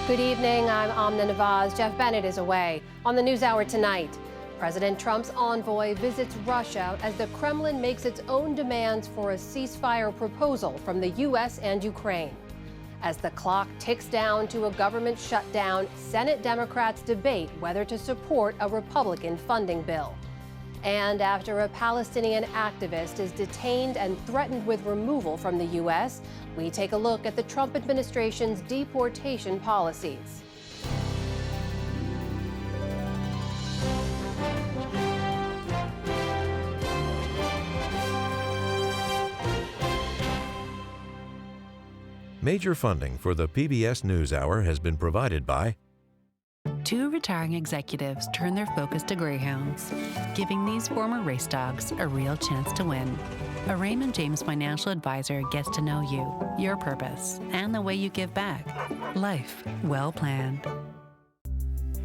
Good evening, I'm Amna Nawaz. Jeff Bennett is away. On the NewsHour tonight, President Trump's envoy visits Russia as the Kremlin makes its own demands for a ceasefire proposal from the U.S. and Ukraine. As the clock ticks down to a government shutdown, Senate Democrats debate whether to support a Republican funding bill. And after a Palestinian activist is detained and threatened with removal from the U.S., we take a look at the Trump administration's deportation policies. Major funding for the PBS NewsHour has been provided by 2 retiring executives turn their focus to greyhounds, giving these former race dogs a real chance to win. A Raymond James financial advisor gets to know you, your purpose, and the way you give back. Life well planned.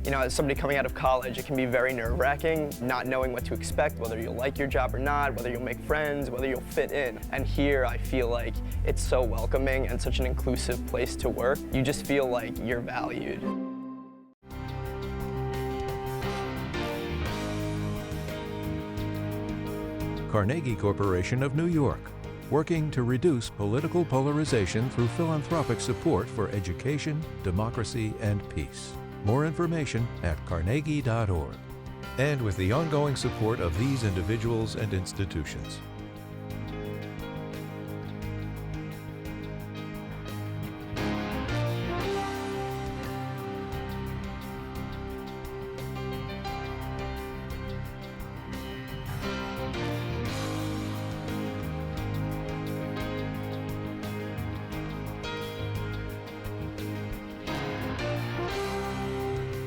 You know, as somebody coming out of college, it can be very nerve-wracking, not knowing what to expect, whether you'll like your job or not, whether you'll make friends, whether you'll fit in. And here, I feel like it's so welcoming and such an inclusive place to work. You just feel like you're valued. Carnegie Corporation of New York, working to reduce political polarization through philanthropic support for education, democracy, and peace. More information at carnegie.org. And with the ongoing support of these individuals and institutions.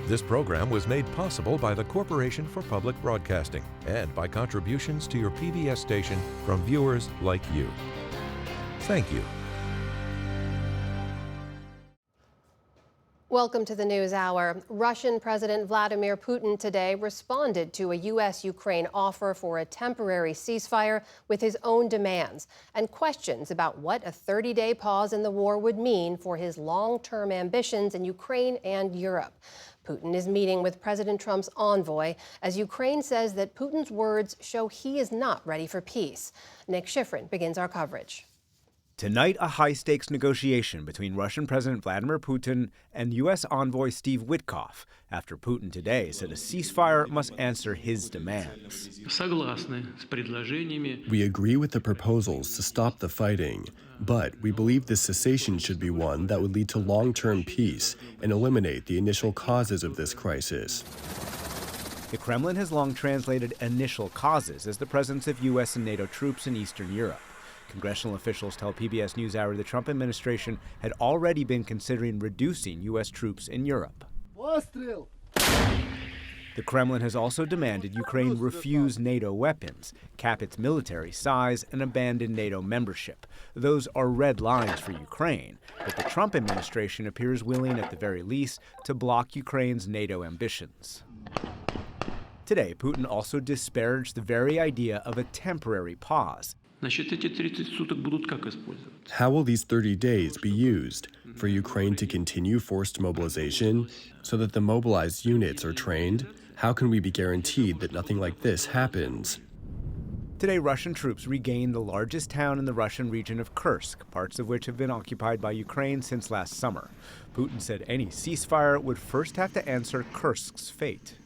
This program was made possible by the Corporation for Public Broadcasting and by contributions to your PBS station from viewers like you. Thank you. Welcome to the NewsHour. Russian President Vladimir Putin today responded to a U.S.-Ukraine offer for a temporary ceasefire with his own demands and questions about what a 30-day pause in the war would mean for his long-term ambitions in Ukraine and Europe. Putin is meeting with President Trump's envoy as Ukraine says that Putin's words show he is not ready for peace. Nick Schifrin begins our coverage. Tonight, a high-stakes negotiation between Russian President Vladimir Putin and U.S. envoy Steve Witkoff, after Putin today said a ceasefire must answer his demands. We agree with the proposals to stop the fighting, but we believe this cessation should be one that would lead to long-term peace and eliminate the initial causes of this crisis. The Kremlin has long translated initial causes as the presence of U.S. and NATO troops in Eastern Europe. Congressional officials tell PBS NewsHour the Trump administration had already been considering reducing U.S. troops in Europe. The Kremlin has also demanded Ukraine refuse NATO weapons, cap its military size, and abandon NATO membership. Those are red lines for Ukraine, but the Trump administration appears willing, at the very least, to block Ukraine's NATO ambitions. Today, Putin also disparaged the very idea of a temporary pause. How will these 30 days be used? For Ukraine to continue forced mobilization so that the mobilized units are trained? How can we be guaranteed that nothing like this happens? Today, Russian troops regained the largest town in the Russian region of Kursk, parts of which have been occupied by Ukraine since last summer. Putin said any ceasefire would first have to answer Kursk's fate.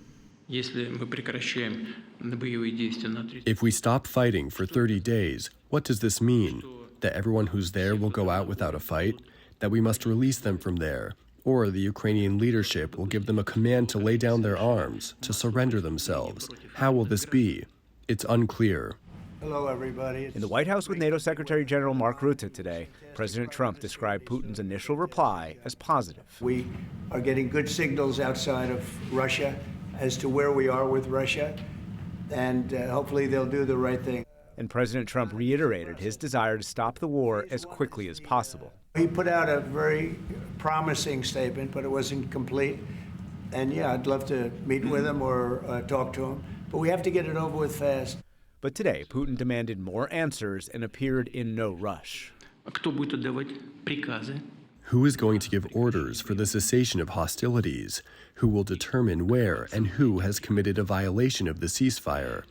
If we stop fighting for 30 days, what does this mean? That everyone who's there will go out without a fight? That we must release them from there? Or the Ukrainian leadership will give them a command to lay down their arms, to surrender themselves? How will this be? It's unclear. Hello, everybody. In the White House with NATO Secretary General Mark Rutte today, President Trump described Putin's initial reply as positive. We are getting good signals outside of Russia as to where we are with Russia, and hopefully they'll do the right thing. And President Trump reiterated his desire to stop the war as quickly as possible. He put out a very promising statement, but it wasn't complete. And yeah, I'd love to meet with him or talk to him, but we have to get it over with fast. But today, Putin demanded more answers and appeared in no rush. Who is going to give orders for the cessation of hostilities? Who will determine where and who has committed a violation of the ceasefire?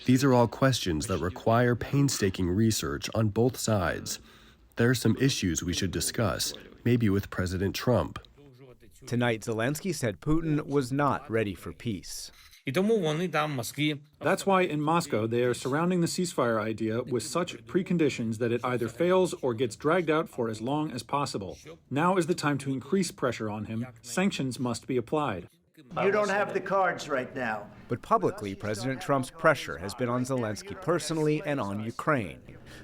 These are all questions that require painstaking research on both sides. There are some issues we should discuss, maybe with President Trump. Tonight, Zelensky said Putin was not ready for peace. That's why in Moscow they are surrounding the ceasefire idea with such preconditions that it either fails or gets dragged out for as long as possible. Now is the time to increase pressure on him. Sanctions must be applied. You don't have the cards right now. But publicly, President Trump's pressure has been on Zelensky personally and on Ukraine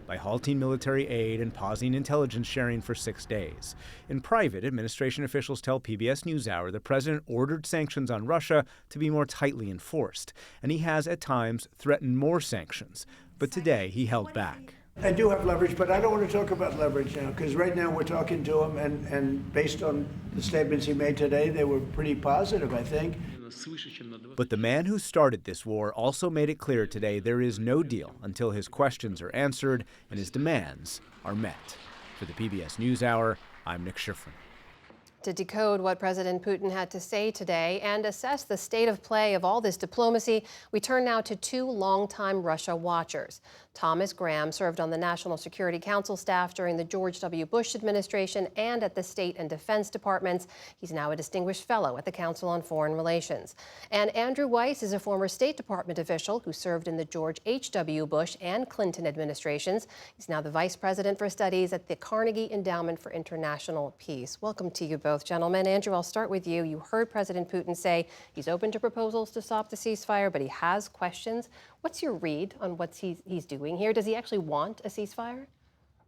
by halting military aid and pausing intelligence sharing for 6 days. In private, administration officials tell PBS NewsHour the president ordered sanctions on Russia to be more tightly enforced, and he has at times threatened more sanctions. But today, he held back. I do have leverage, but I don't want to talk about leverage now, because right now we're talking to him, and based on the statements he made today, they were pretty positive, I think. But the man who started this war also made it clear today there is no deal until his questions are answered and his demands are met. For the PBS NewsHour, I'm Nick Schifrin. To decode what President Putin had to say today and assess the state of play of all this diplomacy, we turn now to two longtime Russia watchers. Thomas Graham served on the National Security Council staff during the George W. Bush administration and at the State and Defense Departments. He's now a distinguished fellow at the Council on Foreign Relations. And Andrew Weiss is a former State Department official who served in the George H.W. Bush and Clinton administrations. He's now the Vice President for Studies at the Carnegie Endowment for International Peace. Welcome to you both, gentlemen. Andrew, I'll start with you. You heard President Putin say he's open to proposals to stop the ceasefire, but he has questions. What's your read on what he's doing here? Does he actually want a ceasefire?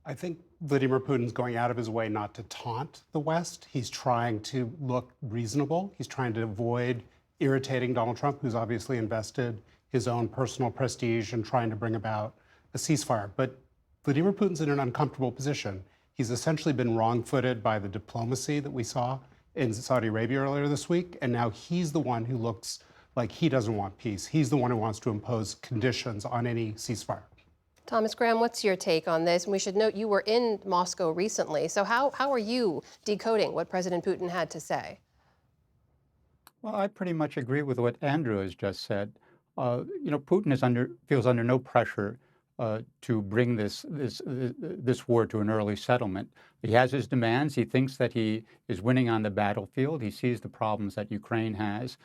I think Vladimir Putin's going out of his way not to taunt the West. He's trying to look reasonable. He's trying to avoid irritating Donald Trump, who's obviously invested his own personal prestige in trying to bring about a ceasefire. But Vladimir Putin's in an uncomfortable position. He's essentially been wrong-footed by the diplomacy that we saw in Saudi Arabia earlier this week, and now he's the one who looks like he doesn't want peace. He's the one who wants to impose conditions on any ceasefire. Thomas Graham, what's your take on this? And we should note you were in Moscow recently. So how are you decoding what President Putin had to say? Well, I pretty much agree with what Andrew has just said. Putin feels under no pressure to bring this war to an early settlement. He has his demands. He thinks that he is winning on the battlefield. He sees the problems that Ukraine has.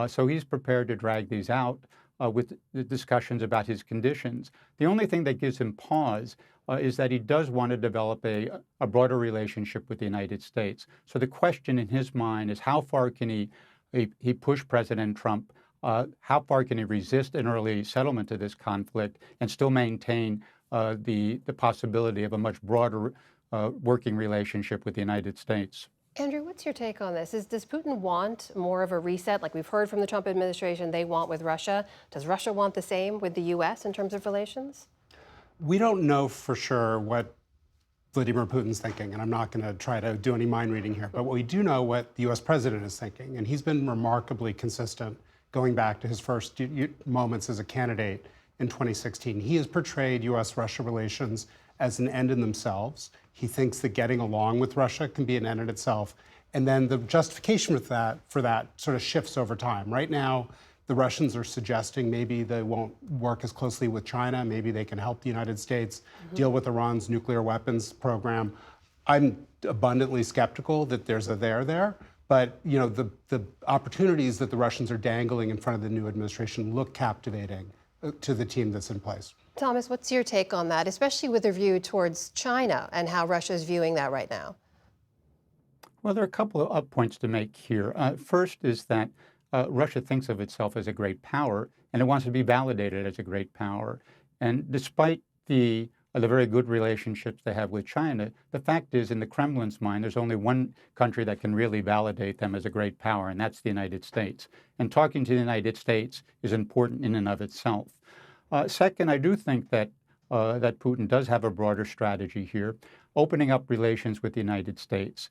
So he's prepared to drag these out with the discussions about his conditions. The only thing that gives him pause is that he does want to develop a broader relationship with the United States. So the question in his mind is how far can he push President Trump? How far can he resist an early settlement to this conflict and still maintain the possibility of a much broader working relationship with the United States? Andrew, what's your take on this? Does Putin want more of a reset, like we've heard from the Trump administration they want with Russia? Does Russia want the same with the U.S. in terms of relations? We don't know for sure what Vladimir Putin's thinking, and I'm not going to try to do any mind reading here, but we do know what the U.S. president is thinking, and he's been remarkably consistent going back to his first moments as a candidate in 2016. He has portrayed U.S.-Russia relations as an end in themselves. He thinks that getting along with Russia can be an end in itself. And then the justification for that sort of shifts over time. Right now, the Russians are suggesting maybe they won't work as closely with China. Maybe they can help the United States deal with Iran's nuclear weapons program. I'm abundantly skeptical that there's a there. But the opportunities that the Russians are dangling in front of the new administration look captivating to the team that's in place. Thomas, what's your take on that, especially with a view towards China and how Russia is viewing that right now? Well, there are a couple of points to make here. First is that Russia thinks of itself as a great power, and it wants to be validated as a great power. And despite the very good relationships they have with China, the fact is, in the Kremlin's mind, there's only one country that can really validate them as a great power, and that's the United States. And talking to the United States is important in and of itself. Second, I do think that Putin does have a broader strategy here, opening up relations with the United States,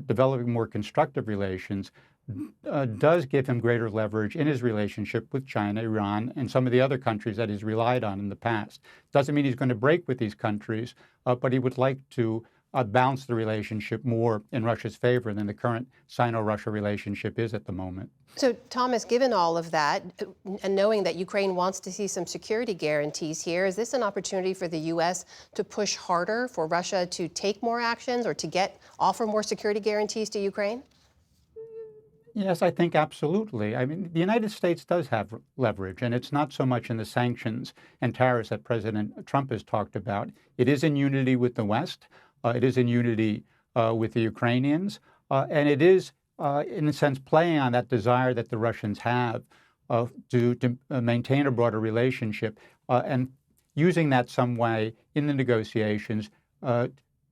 developing more constructive relations, does give him greater leverage in his relationship with China, Iran, and some of the other countries that he's relied on in the past. Doesn't mean he's going to break with these countries, but he would like to bounce the relationship more in Russia's favor than the current Sino-Russia relationship is at the moment. So, Thomas, given all of that, and knowing that Ukraine wants to see some security guarantees here, is this an opportunity for the U.S. to push harder for Russia to take more actions or to offer more security guarantees to Ukraine? Yes, I think absolutely. I mean, the United States does have leverage, and it's not so much in the sanctions and tariffs that President Trump has talked about. It is in unity with the West. It is in unity with the Ukrainians. And it is, in a sense, playing on that desire that the Russians have to maintain a broader relationship and using that some way in the negotiations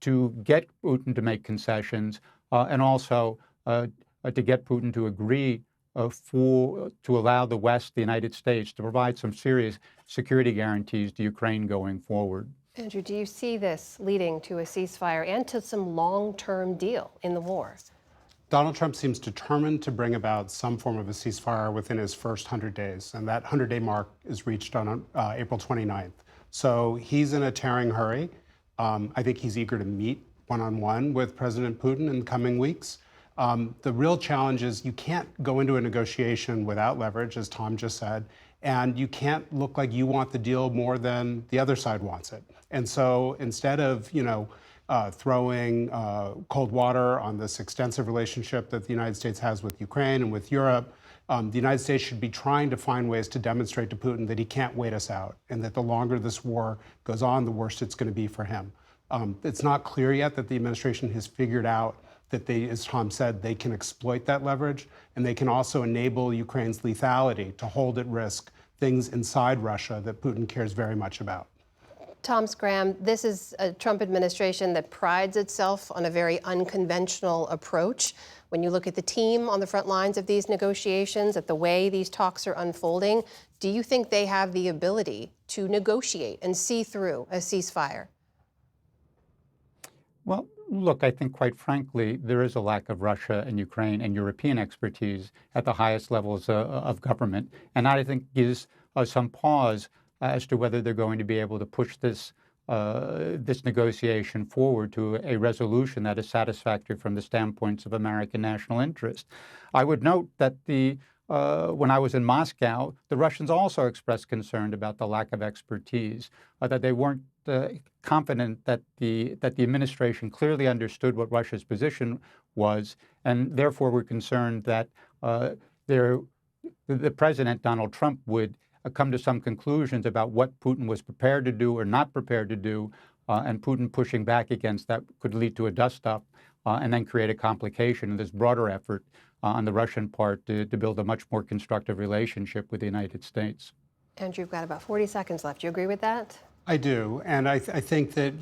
to get Putin to make concessions and also to get Putin to agree to allow the West, the United States, to provide some serious security guarantees to Ukraine going forward. Andrew, do you see this leading to a ceasefire and to some long-term deal in the war? Donald Trump seems determined to bring about some form of a ceasefire within his first 100 days, and that 100-day mark is reached on April 29th. So he's in a tearing hurry. I think he's eager to meet one-on-one with President Putin in the coming weeks. The real challenge is you can't go into a negotiation without leverage, as Tom just said, and you can't look like you want the deal more than the other side wants it. And so instead of, throwing cold water on this extensive relationship that the United States has with Ukraine and with Europe, the United States should be trying to find ways to demonstrate to Putin that he can't wait us out, and that the longer this war goes on, the worse it's going to be for him. It's not clear yet that the administration has figured out that they, as Tom said, they can exploit that leverage, and they can also enable Ukraine's lethality to hold at risk things inside Russia that Putin cares very much about. Thomas Graham, this is a Trump administration that prides itself on a very unconventional approach. When you look at the team on the front lines of these negotiations, at the way these talks are unfolding, do you think they have the ability to negotiate and see through a ceasefire? Well, look, I think, quite frankly, there is a lack of Russia and Ukraine and European expertise at the highest levels of government. And that, I think, gives some pause as to whether they're going to be able to push this negotiation forward to a resolution that is satisfactory from the standpoints of American national interest. I would note that when I was in Moscow, the Russians also expressed concern about the lack of expertise, that they weren't confident that the administration clearly understood what Russia's position was, and therefore were concerned that the president, Donald Trump, would come to some conclusions about what Putin was prepared to do or not prepared to do, and Putin pushing back against that could lead to a dust-up and then create a complication in this broader effort on the Russian part to build a much more constructive relationship with the United States. Andrew, you've got about 40 seconds left. Do you agree with that? I do. And I think that,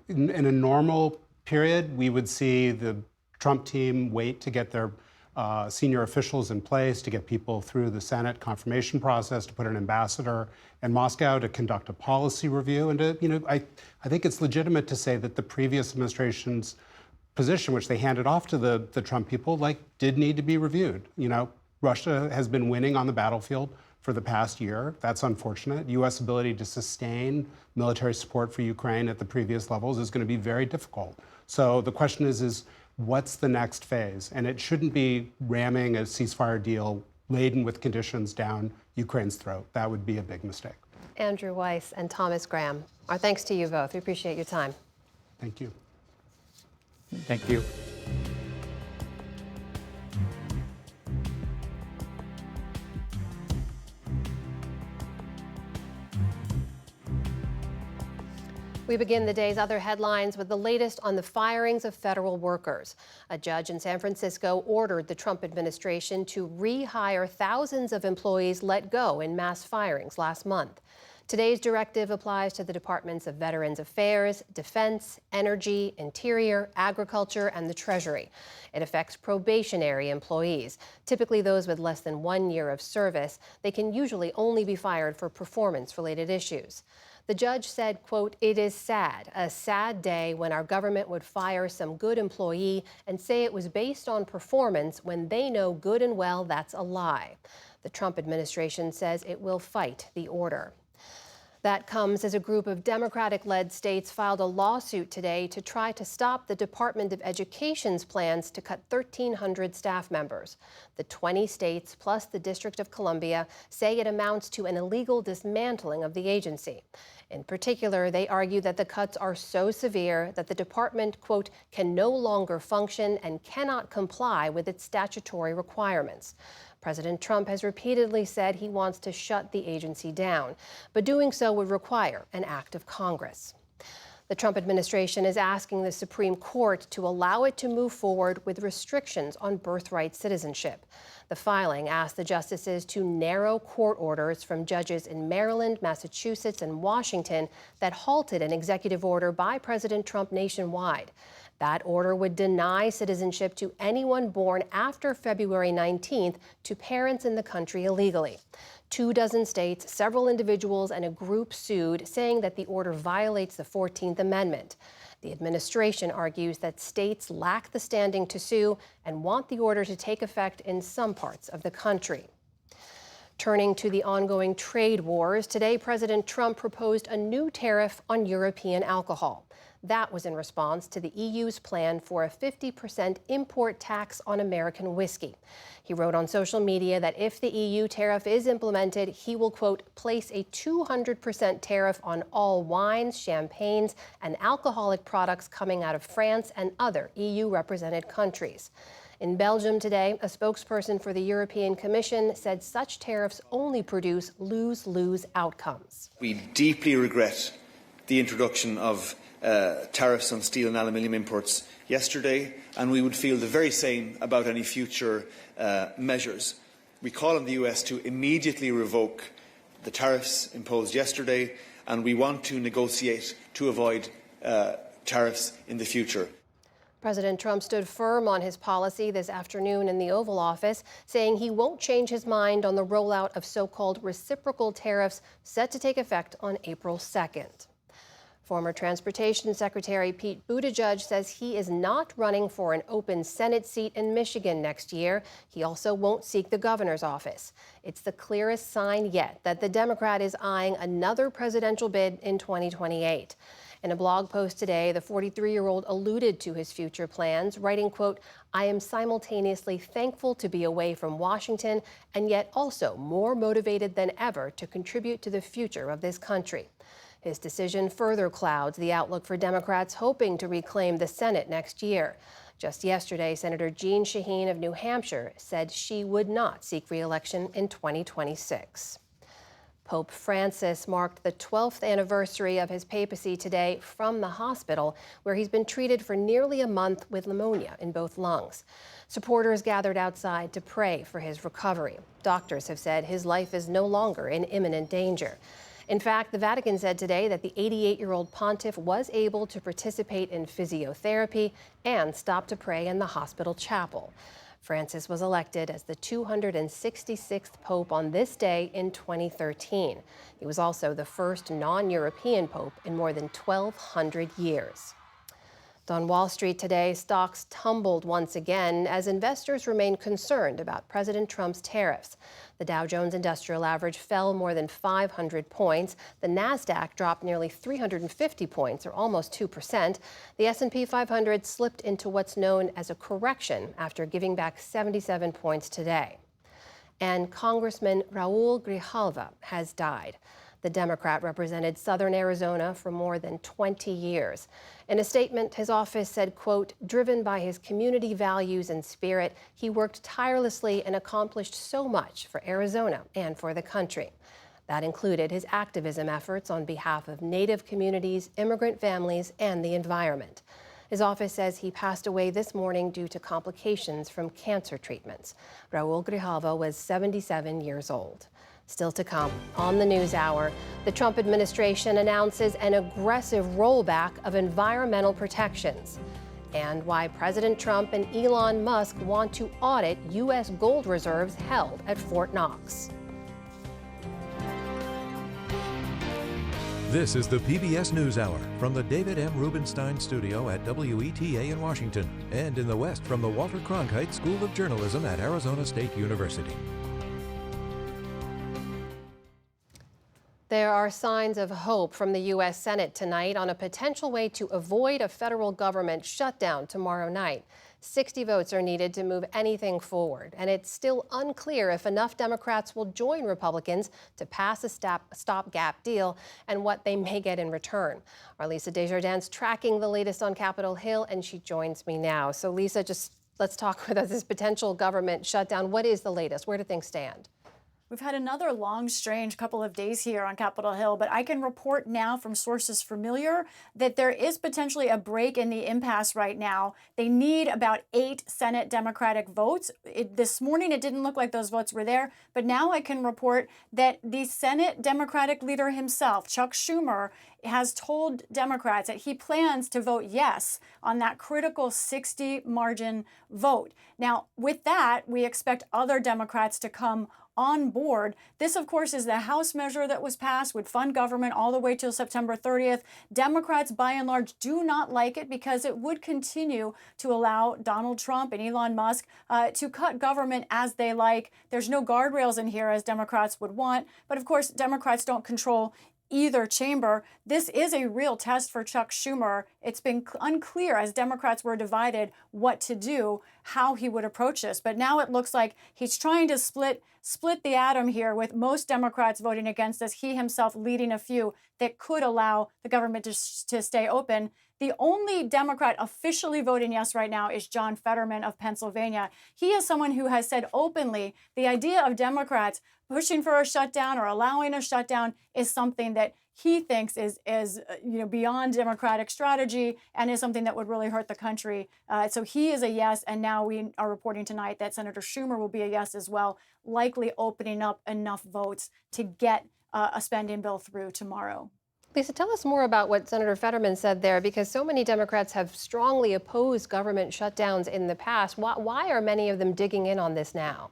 in a normal period, we would see the Trump team wait to get their senior officials in place, to get people through the Senate confirmation process, to put an ambassador in Moscow to conduct a policy review. And I think it's legitimate to say that the previous administration's position, which they handed off to the Trump people, did need to be reviewed. Russia has been winning on the battlefield for the past year. That's unfortunate. U.S. ability to sustain military support for Ukraine at the previous levels is going to be very difficult. So the question is what's the next phase? And it shouldn't be ramming a ceasefire deal laden with conditions down Ukraine's throat. That would be a big mistake. Andrew Weiss and Thomas Graham, our thanks to you both. We appreciate your time. Thank you. Thank you. We begin the day's other headlines with the latest on the firings of federal workers. A judge in San Francisco ordered the Trump administration to rehire thousands of employees let go in mass firings last month. Today's directive applies to the Departments of Veterans Affairs, Defense, Energy, Interior, Agriculture, and the Treasury. It affects probationary employees, typically those with less than 1 year of service. They can usually only be fired for performance-related issues. The judge said, quote, "It is sad, a sad day when our government would fire some good employee and say it was based on performance when they know good and well that's a lie." The Trump administration says it will fight the order. That comes as a group of Democratic-led states filed a lawsuit today to try to stop the Department of Education's plans to cut 1,300 staff members. The 20 states plus the District of Columbia say it amounts to an illegal dismantling of the agency. In particular, they argue that the cuts are so severe that the department, quote, can no longer function and cannot comply with its statutory requirements. President Trump has repeatedly said he wants to shut the agency down, but doing so would require an act of Congress. The Trump administration is asking the Supreme Court to allow it to move forward with restrictions on birthright citizenship. The filing asked the justices to narrow court orders from judges in Maryland, Massachusetts, and Washington that halted an executive order by President Trump nationwide. That order would deny citizenship to anyone born after February 19th to parents in the country illegally. 24 states, several individuals, and a group sued, saying that the order violates the 14th Amendment. The administration argues that states lack the standing to sue and want the order to take effect in some parts of the country. Turning to the ongoing trade wars, today President Trump proposed a new tariff on European alcohol. That was in response to the EU's plan for a 50% import tax on American whiskey. He wrote on social media that if the EU tariff is implemented, he will, quote, place a 200% tariff on all wines, champagnes, and alcoholic products coming out of France and other EU-represented countries. In Belgium today, a spokesperson for the European Commission said such tariffs only produce lose-lose outcomes. We deeply regret the introduction of tariffs on steel and aluminium imports yesterday, and we would feel the very same about any future measures. We call on the US to immediately revoke the tariffs imposed yesterday, and we want to negotiate to avoid tariffs in the future. President Trump stood firm on his policy this afternoon in the Oval Office, saying he won't change his mind on the rollout of so-called reciprocal tariffs set to take effect on April 2nd. Former Transportation Secretary Pete Buttigieg says he is not running for an open Senate seat in Michigan next year. He also won't seek the governor's office. It's the clearest sign yet that the Democrat is eyeing another presidential bid in 2028. In a blog post today, the 43-year-old alluded to his future plans, writing, quote, I am simultaneously thankful to be away from Washington and yet also more motivated than ever to contribute to the future of this country. His decision further clouds the outlook for Democrats hoping to reclaim the Senate next year. Just yesterday, Senator Jeanne Shaheen of New Hampshire said she would not seek re-election in 2026. Pope Francis marked the 12th anniversary of his papacy today from the hospital, where he's been treated for nearly a month with pneumonia in both lungs. Supporters gathered outside to pray for his recovery. Doctors have said his life is no longer in imminent danger. In fact, the Vatican said today that the 88-year-old pontiff was able to participate in physiotherapy and stop to pray in the hospital chapel. Francis was elected as the 266th pope on this day in 2013. He was also the first non-European pope in more than 1,200 years. On Wall Street today, stocks tumbled once again as investors remain concerned about President Trump's tariffs. The Dow Jones Industrial Average fell more than 500 points. The Nasdaq dropped nearly 350 points, or almost 2%. The S&P 500 slipped into what's known as a correction after giving back 77 points today. And Congressman Raul Grijalva has died. The Democrat represented Southern Arizona for more than 20 years. In a statement, his office said, quote, driven by his community values and spirit, he worked tirelessly and accomplished so much for Arizona and for the country. That included his activism efforts on behalf of Native communities, immigrant families, and the environment. His office says he passed away this morning due to complications from cancer treatments. Raul Grijalva was 77 years old. Still to come on the NewsHour, the Trump administration announces an aggressive rollback of environmental protections, and why President Trump and Elon Musk want to audit U.S. gold reserves held at Fort Knox. This is the PBS NewsHour from the David M. Rubenstein studio at WETA in Washington, and in the West from the Walter Cronkite School of Journalism at Arizona State University. There are signs of hope from the U.S. Senate tonight on a potential way to avoid a federal government shutdown tomorrow night. 60 votes are needed to move anything forward, and it's still unclear if enough Democrats will join Republicans to pass a stopgap deal and what they may get in return. Our Lisa Desjardins tracking the latest on Capitol Hill, and she joins me now. So Lisa, just let's talk about this potential government shutdown. What is the latest? Where do things stand? We've had another long, strange couple of days here on Capitol Hill, but I can report now from sources familiar that there is potentially a break in the impasse right now. They need about 8 Senate Democratic votes. This morning, it didn't look like those votes were there, but now I can report that the Senate Democratic leader himself, Chuck Schumer, has told Democrats that he plans to vote yes on that critical 60 margin vote. Now, with that, we expect other Democrats to come on board. This, of course, is the House measure that was passed, would fund government all the way till September 30th. Democrats, by and large, do not like it because it would continue to allow Donald Trump and Elon Musk to cut government as they like. There's no guardrails in here, as Democrats would want. But of course, Democrats don't control either chamber. This is a real test for Chuck Schumer. It's been unclear, as Democrats were divided, what to do, how he would approach this. But now it looks like he's trying to split the atom here, with most Democrats voting against this, he himself leading a few that could allow the government to stay open. The only Democrat officially voting yes right now is John Fetterman of Pennsylvania. He is someone who has said openly the idea of Democrats pushing for a shutdown or allowing a shutdown is something that he thinks is beyond Democratic strategy and is something that would really hurt the country. So he is a yes, and now we are reporting tonight that Senator Schumer will be a yes as well, likely opening up enough votes to get a spending bill through tomorrow. Lisa, tell us more about what Senator Fetterman said there, because so many Democrats have strongly opposed government shutdowns in the past. Why are many of them digging in on this now?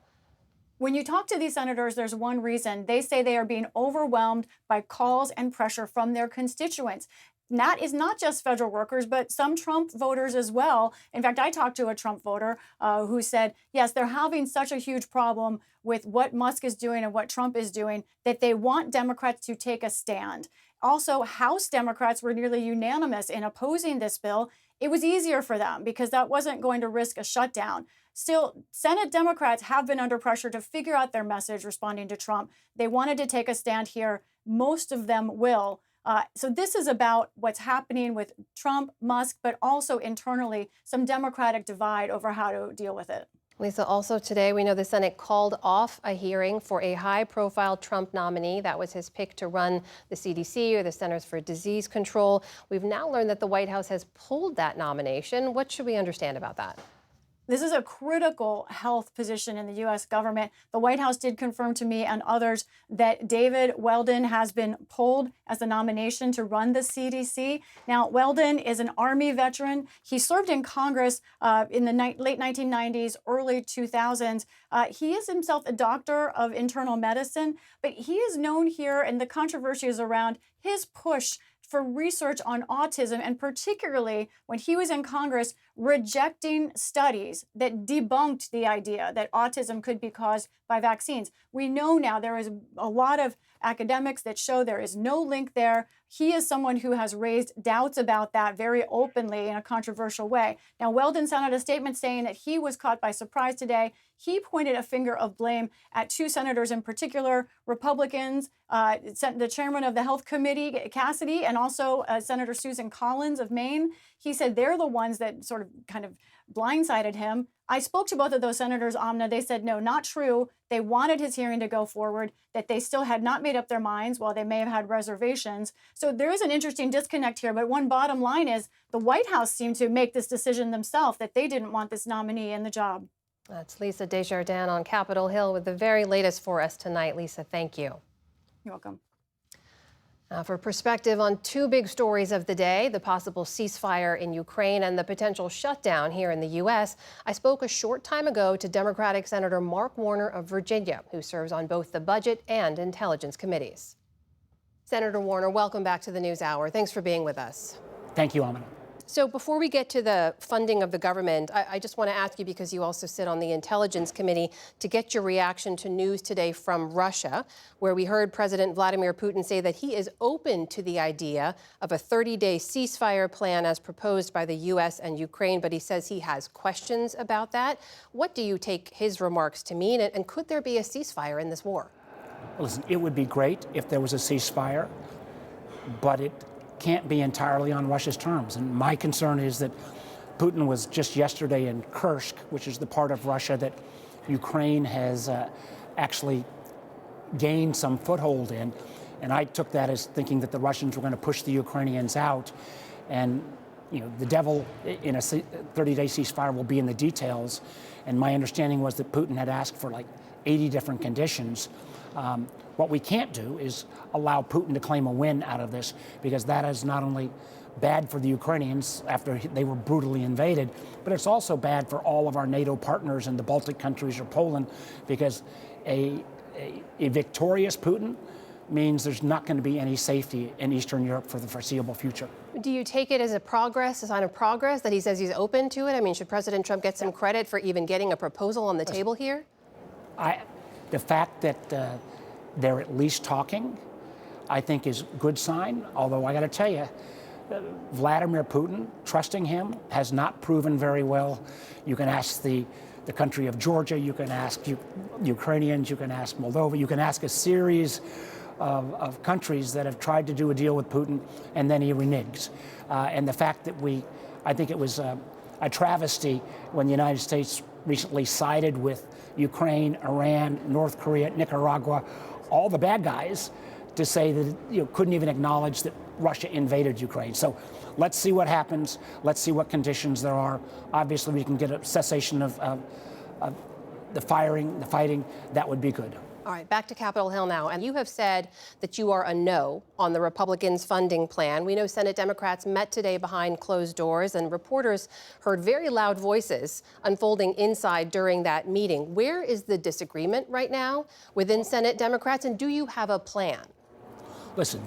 When you talk to these senators, there's one reason. They say they are being overwhelmed by calls and pressure from their constituents. That is not just federal workers, but some Trump voters as well. In fact, I talked to a Trump voter who said, yes, they're having such a huge problem with what Musk is doing and what Trump is doing that they want Democrats to take a stand. Also, House Democrats were nearly unanimous in opposing this bill. It was easier for them because that wasn't going to risk a shutdown. Still, Senate Democrats have been under pressure to figure out their message responding to Trump. They wanted to take a stand here. Most of them will. So this is about what's happening with Trump, Musk, but also internally some Democratic divide over how to deal with it. Lisa, also today, we know the Senate called off a hearing for a high-profile Trump nominee. That was his pick to run the CDC, or the Centers for Disease Control. We've now learned that the White House has pulled that nomination. What should we understand about that? This is a critical health position in the U.S. government. The White House did confirm to me and others that David Weldon has been pulled as the nomination to run the CDC. Now, Weldon is an Army veteran. He served in Congress in the late 1990s, early 2000s. He is himself a doctor of internal medicine, but he is known here, and the controversy is around his push for research on autism, and particularly when he was in Congress rejecting studies that debunked the idea that autism could be caused by vaccines. We know now there is a lot of academics that show there is no link there. He is someone who has raised doubts about that very openly in a controversial way. Now, Weldon sent out a statement saying that he was caught by surprise today. He pointed a finger of blame at 2 senators in particular, Republicans, the chairman of the Health Committee, Cassidy, and also Senator Susan Collins of Maine. He said they're the ones that sort of kind of blindsided him. I spoke to both of those senators, Amna. They said, no, not true. They wanted his hearing to go forward, that they still had not made up their minds, while they may have had reservations. So there is an interesting disconnect here. But one bottom line is the White House seemed to make this decision themselves, that they didn't want this nominee in the job. That's Lisa Desjardins on Capitol Hill with the very latest for us tonight. Lisa, thank you. You're welcome. For perspective on 2 big stories of the day, the possible ceasefire in Ukraine and the potential shutdown here in the U.S., I spoke a short time ago to Democratic Senator Mark Warner of Virginia, who serves on both the Budget and Intelligence Committees. Senator Warner, welcome back to the NewsHour. Thanks for being with us. Thank you, Amina. So before we get to the funding of the government, I just want to ask you, because you also sit on the Intelligence Committee, to get your reaction to news today from Russia, where we heard President Vladimir Putin say that he is open to the idea of a 30-day ceasefire plan as proposed by the U.S. and Ukraine, but he says he has questions about that. What do you take his remarks to mean, and could there be a ceasefire in this war? Listen, it would be great if there was a ceasefire, but it can't be entirely on Russia's terms. And my concern is that Putin was just yesterday in Kursk, which is the part of Russia that Ukraine has actually gained some foothold in. And I took that as thinking that the Russians were going to push the Ukrainians out. And, you know, the devil in a 30-day ceasefire will be in the details. And my understanding was that Putin had asked for like 80 different conditions. What we can't do is allow Putin to claim a win out of this, because that is not only bad for the Ukrainians after they were brutally invaded, but it's also bad for all of our NATO partners in the Baltic countries or Poland, because a victorious Putin means there's not going to be any safety in Eastern Europe for the foreseeable future. Do you take it as a sign of progress that he says he's open to it? I mean, should President Trump get some credit for even getting a proposal on the table here? The fact that they're at least talking, I think, is a good sign. Although I got to tell you, Vladimir Putin, trusting him has not proven very well. You can ask the country of Georgia, you can ask Ukrainians, you can ask Moldova, you can ask a series of countries that have tried to do a deal with Putin, and then he reneges. And the fact that I think it was a travesty when the United States recently sided with Ukraine, Iran, North Korea, Nicaragua, all the bad guys, to say that couldn't even acknowledge that Russia invaded Ukraine. So let's see what happens. Let's see what conditions there are. Obviously, we can get a cessation of the fighting. That would be good. All right, back to Capitol Hill now. And you have said that you are a no on the Republicans' funding plan. We know Senate Democrats met today behind closed doors, and reporters heard very loud voices unfolding inside during that meeting. Where is the disagreement right now within Senate Democrats, and do you have a plan? Listen,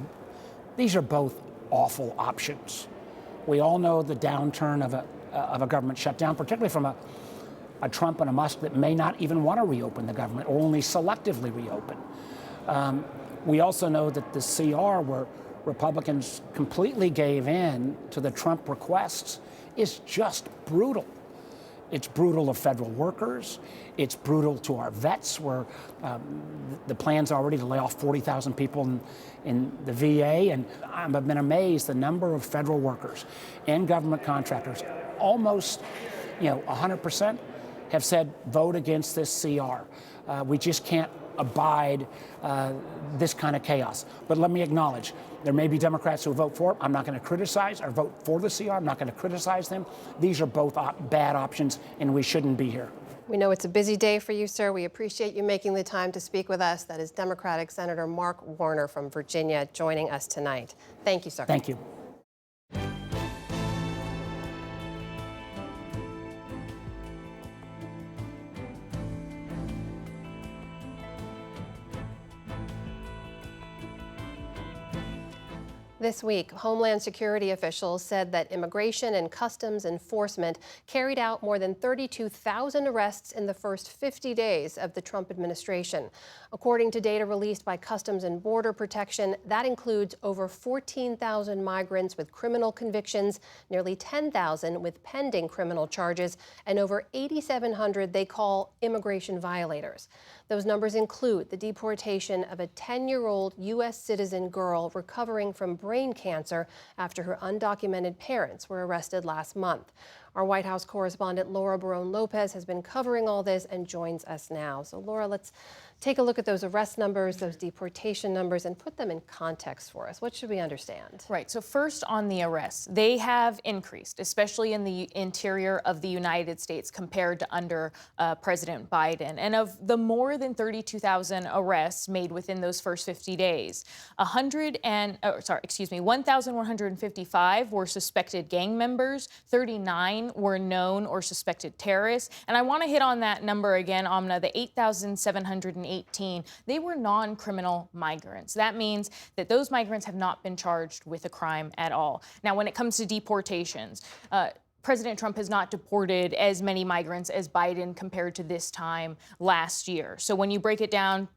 these are both awful options. We all know the downturn of a government shutdown, particularly from a Trump and a Musk that may not even want to reopen the government or only selectively reopen. We also know that the CR, where Republicans completely gave in to the Trump requests, is just brutal. It's brutal to federal workers. It's brutal to our vets, where the plan's already to lay off 40,000 people in the VA. And I've been amazed the number of federal workers and government contractors, almost 100%, have said vote against this CR. We just can't abide this kind of chaos. But let me acknowledge, there may be Democrats who vote for it. I'm not going to criticize or vote for the CR. I'm not going to criticize them. These are both bad options, and we shouldn't be here. We know it's a busy day for you, sir. We appreciate you making the time to speak with us. That is Democratic Senator Mark Warner from Virginia joining us tonight. Thank you, sir. Thank you. This week, Homeland Security officials said that Immigration and Customs Enforcement carried out more than 32,000 arrests in the first 50 days of the Trump administration. According to data released by Customs and Border Protection, that includes over 14,000 migrants with criminal convictions, nearly 10,000 with pending criminal charges, and over 8,700 they call immigration violators. Those numbers include the deportation of a 10-year-old U.S. citizen girl recovering from brain cancer after her undocumented parents were arrested last month. Our White House correspondent Laura Barone-Lopez has been covering all this and joins us now. So, Laura, let's take a look at those arrest numbers, those deportation numbers, and put them in context for us. What should we understand? Right. So first on the arrests, they have increased, especially in the interior of the United States compared to under President Biden. And of the more than 32,000 arrests made within those first 50 days, 1,155 were suspected gang members, 39 9 were known or suspected terrorists. And I want to hit on that number again, Amna, the 8,718. They were non-criminal migrants. That means that those migrants have not been charged with a crime at all. Now, when it comes to deportations, President Trump has not deported as many migrants as Biden compared to this time last year. So when you break it down,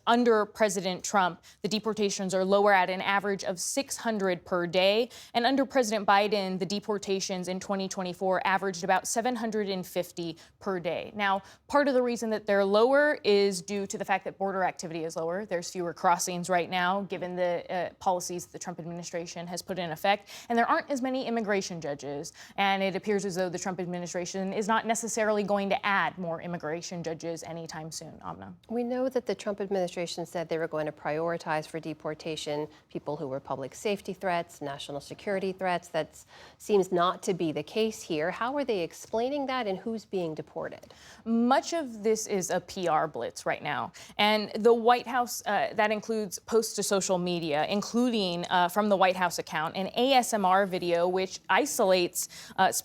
under President Trump, the deportations are lower at an average of 600 per day. And under President Biden, the deportations in 2024 averaged about 750 per day. Now, part of the reason that they're lower is due to the fact that border activity is lower. There's fewer crossings right now, given the policies the Trump administration has put in effect. And there aren't as many immigration judges. And it appears as though the Trump administration is not necessarily going to add more immigration judges anytime soon. Amna. We know that the Trump administration said they were going to prioritize for deportation people who were public safety threats, national security threats. That seems not to be the case here. How are they explaining that, and who's being deported? Much of this is a PR blitz right now. And the White House, that includes posts to social media, including from the White House account, an ASMR video which isolates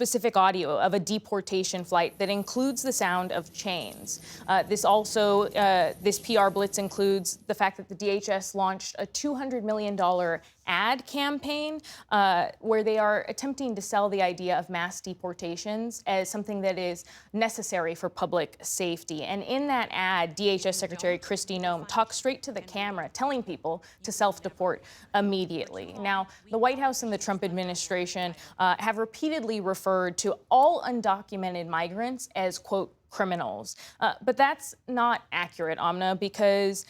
specific audio of a deportation flight that includes the sound of chains. This PR blitz includes the fact that the DHS launched a $200 million ad campaign where they are attempting to sell the idea of mass deportations as something that is necessary for public safety. And in that ad, DHS Secretary Kristi Noem talks straight to the camera, telling people to self-deport immediately. Now, the White House and the Trump administration have repeatedly referred to all undocumented migrants as, quote, criminals. But that's not accurate, Amna, because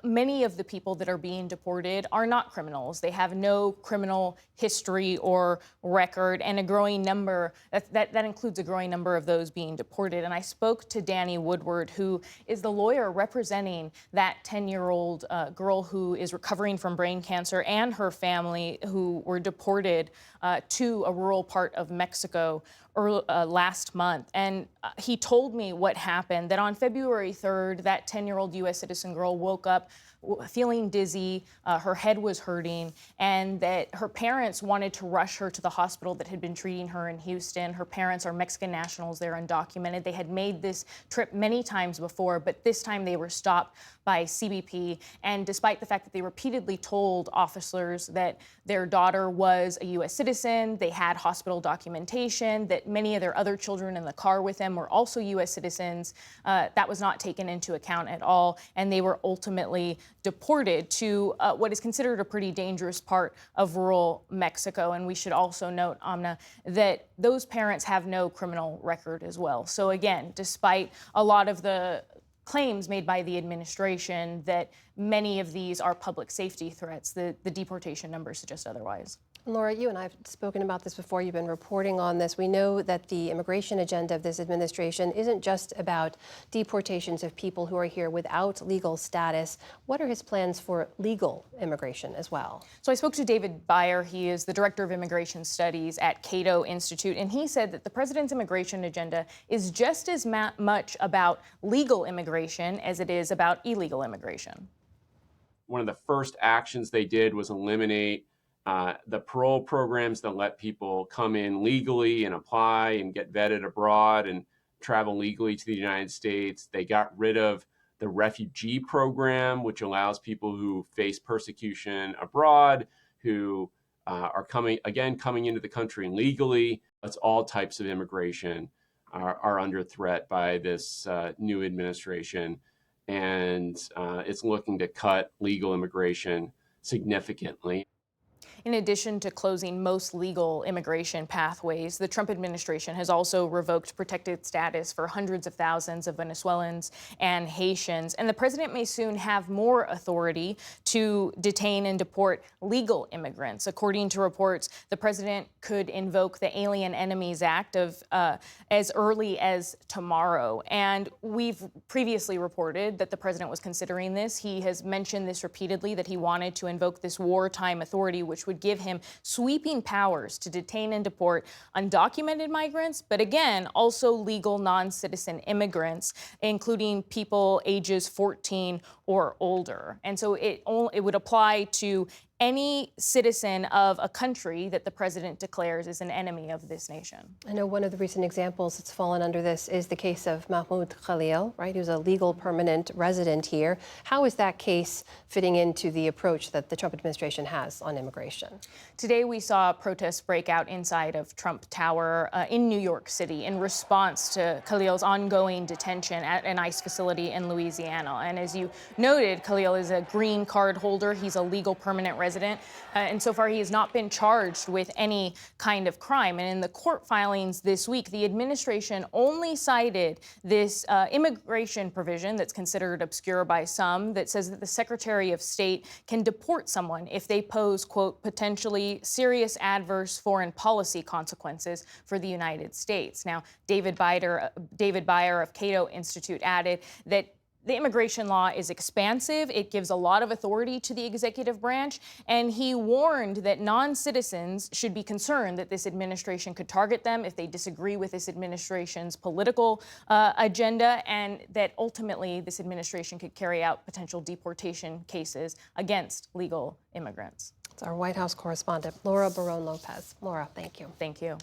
many of the people that are being deported are not criminals. They have no criminal history or record, and a growing number, that includes a growing number of those being deported. And I spoke to Danny Woodward, who is the lawyer representing that 10-year-old girl who is recovering from brain cancer, and her family who were deported to a rural part of Mexico last month. And he told me what happened, that on February 3rd, that 10-year-old U.S. citizen girl woke up feeling dizzy, her head was hurting, and that her parents wanted to rush her to the hospital that had been treating her in Houston. Her parents are Mexican nationals, they're undocumented. They had made this trip many times before, but this time they were stopped by CBP. And despite the fact that they repeatedly told officers that their daughter was a U.S. citizen, they had hospital documentation, that many of their other children in the car with them were also U.S. citizens, that was not taken into account at all, and they were ultimately deported to what is considered a pretty dangerous part of rural Mexico. And we should also note, Amna, that those parents have no criminal record as well. So again, despite a lot of the claims made by the administration that many of these are public safety threats, the deportation numbers suggest otherwise. Laura, you and I have spoken about this before. You've been reporting on this. We know that the immigration agenda of this administration isn't just about deportations of people who are here without legal status. What are his plans for legal immigration as well? So I spoke to David Beyer. He is the director of immigration studies at Cato Institute, and he said that the president's immigration agenda is just as much about legal immigration as it is about illegal immigration. One of the first actions they did was eliminate the parole programs that let people come in legally and apply and get vetted abroad and travel legally to the United States. They got rid of the refugee program, which allows people who face persecution abroad, who are coming into the country legally. It's all types of immigration are under threat by this new administration. And it's looking to cut legal immigration significantly. In addition to closing most legal immigration pathways, the Trump administration has also revoked protected status for hundreds of thousands of Venezuelans and Haitians. And the president may soon have more authority to detain and deport legal immigrants. According to reports, the president could invoke the Alien Enemies Act as early as tomorrow. And we've previously reported that the president was considering this. He has mentioned this repeatedly, that he wanted to invoke this wartime authority, which would give him sweeping powers to detain and deport undocumented migrants, but again, also legal non-citizen immigrants, including people ages 14 or older. And so it would apply to any citizen of a country that the president declares is an enemy of this nation. I know one of the recent examples that's fallen under this is the case of Mahmoud Khalil, right, who's a legal permanent resident here. How is that case fitting into the approach that the Trump administration has on immigration? Today, we saw protests break out inside of Trump Tower in New York City in response to Khalil's ongoing detention at an ICE facility in Louisiana. And as you noted, Khalil is a green card holder. He's a legal permanent resident. And so far, he has not been charged with any kind of crime. And in the court filings this week, the administration only cited this immigration provision that's considered obscure by some that says that the Secretary of State can deport someone if they pose, quote, potentially serious adverse foreign policy consequences for the United States. Now, David Byer of Cato Institute added that the immigration law is expansive. It gives a lot of authority to the executive branch. And he warned that non-citizens should be concerned that this administration could target them if they disagree with this administration's political agenda, and that ultimately this administration could carry out potential deportation cases against legal immigrants. It's our White House correspondent, Laura Barone Lopez. Laura, thank you. Thank you.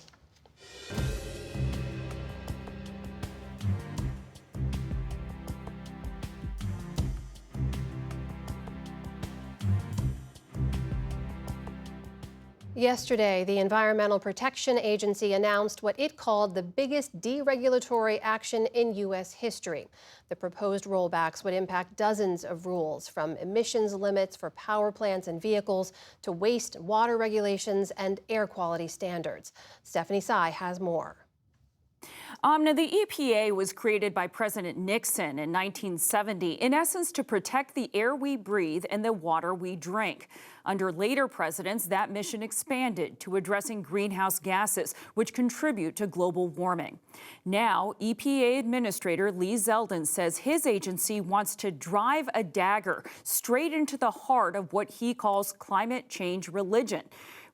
Yesterday, the Environmental Protection Agency announced what it called the biggest deregulatory action in U.S. history. The proposed rollbacks would impact dozens of rules, from emissions limits for power plants and vehicles to waste water regulations and air quality standards. Stephanie Tsai has more. Amna, the EPA was created by President Nixon in 1970, in essence to protect the air we breathe and the water we drink. Under later presidents, that mission expanded to addressing greenhouse gases, which contribute to global warming. Now, EPA Administrator Lee Zeldin says his agency wants to drive a dagger straight into the heart of what he calls climate change religion.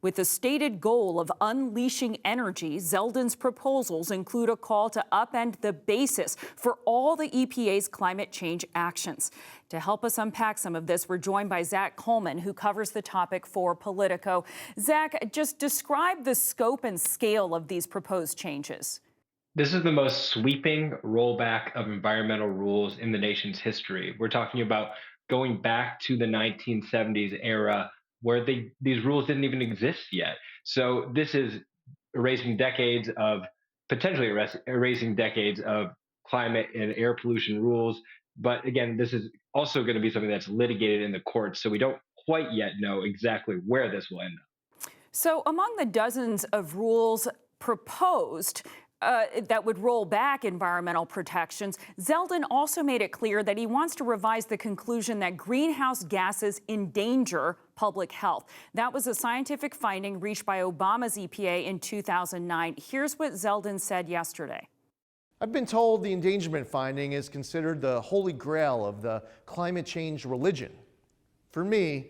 With the stated goal of unleashing energy, Zeldin's proposals include a call to upend the basis for all the EPA's climate change actions. To help us unpack some of this, we're joined by Zach Coleman, who covers the topic for Politico. Zach, just describe the scope and scale of these proposed changes. This is the most sweeping rollback of environmental rules in the nation's history. We're talking about going back to the 1970s era, where these rules didn't even exist yet. So this is potentially erasing decades of climate and air pollution rules. But again, this is also going to be something that's litigated in the courts. So we don't quite yet know exactly where this will end up. So among the dozens of rules proposed, that would roll back environmental protections, Zeldin also made it clear that he wants to revise the conclusion that greenhouse gases endanger public health. That was a scientific finding reached by Obama's EPA in 2009. Here's what Zeldin said yesterday. I've been told the endangerment finding is considered the holy grail of the climate change religion. For me,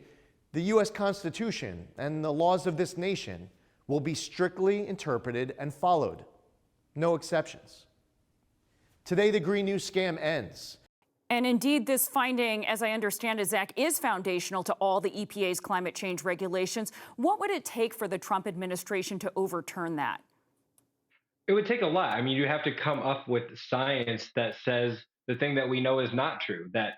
the U.S. Constitution and the laws of this nation will be strictly interpreted and followed. No exceptions. Today, the Green New scam ends. And indeed, this finding, as I understand it, Zach, is foundational to all the EPA's climate change regulations. What would it take for the Trump administration to overturn that? It would take a lot. I mean, you have to come up with science that says the thing that we know is not true, that